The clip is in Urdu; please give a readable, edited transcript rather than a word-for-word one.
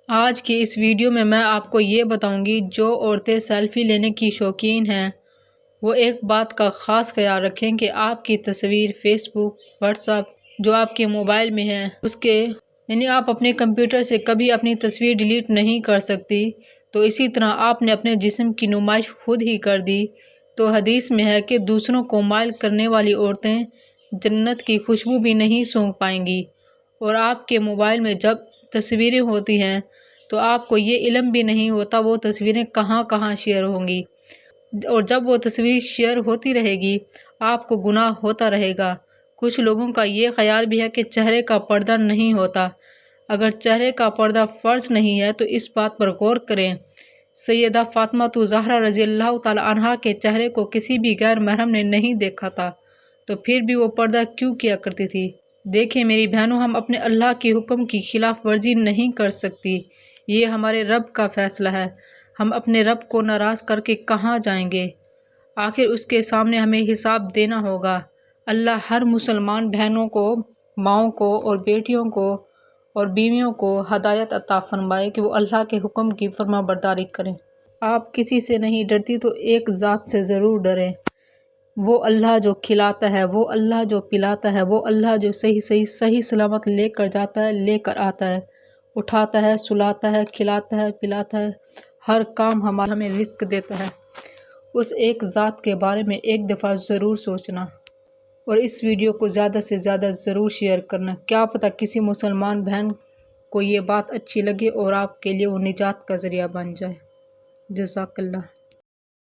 آج کی اس ویڈیو میں آپ کو یہ بتاؤں گی جو عورتیں سیلفی لینے کی شوقین ہیں وہ ایک بات کا خاص خیال رکھیں کہ آپ کی تصویر فیس بک واٹس ایپ جو آپ کے موبائل میں ہے اس کے آپ اپنے کمپیوٹر سے کبھی اپنی تصویر ڈیلیٹ نہیں کر سکتی۔ تو اسی طرح آپ نے اپنے جسم کی نمائش خود ہی کر دی تو حدیث میں ہے کہ دوسروں کو مائل کرنے والی عورتیں جنت کی خوشبو بھی نہیں سونگھ پائیں گی۔ اور آپ کے موبائل میں جب تصویریں ہوتی ہیں تو آپ کو یہ علم بھی نہیں ہوتا وہ تصویریں کہاں کہاں شیئر ہوں گی، اور جب وہ تصویر شیئر ہوتی رہے گی آپ کو گناہ ہوتا رہے گا۔ کچھ لوگوں کا یہ خیال بھی ہے کہ چہرے کا پردہ نہیں ہوتا۔ اگر چہرے کا پردہ فرض نہیں ہے تو اس بات پر غور کریں۔ سیدہ فاطمہ زہرا رضی اللہ تعالی عنہا کے چہرے کو کسی بھی غیر محرم نے نہیں دیکھا تھا، تو پھر بھی وہ پردہ کیوں کیا کرتی تھی؟ دیکھیں میری بہنوں، ہم اپنے اللہ کے حکم کی خلاف ورزی نہیں کر سکتی، یہ ہمارے رب کا فیصلہ ہے۔ ہم اپنے رب کو ناراض کر کے کہاں جائیں گے؟ آخر اس کے سامنے ہمیں حساب دینا ہوگا۔ اللہ ہر مسلمان بہنوں کو، ماؤں کو اور بیٹیوں کو اور بیویوں کو ہدایت عطا فرمائے کہ وہ اللہ کے حکم کی فرما برداری کریں۔ آپ کسی سے نہیں ڈرتی تو ایک ذات سے ضرور ڈریں، وہ اللہ جو کھلاتا ہے، وہ اللہ جو پلاتا ہے، وہ اللہ جو صحیح سلامت لے کر جاتا ہے، لے کر آتا ہے، اٹھاتا ہے، سلاتا ہے، کھلاتا ہے، پلاتا ہے، ہر کام ہمیں رزق دیتا ہے۔ اس ایک ذات کے بارے میں ایک دفعہ ضرور سوچنا، اور اس ویڈیو کو زیادہ سے زیادہ ضرور شیئر کرنا۔ کیا پتہ کسی مسلمان بہن کو یہ بات اچھی لگے اور آپ کے لیے وہ نجات کا ذریعہ بن جائے۔ جزاک اللہ۔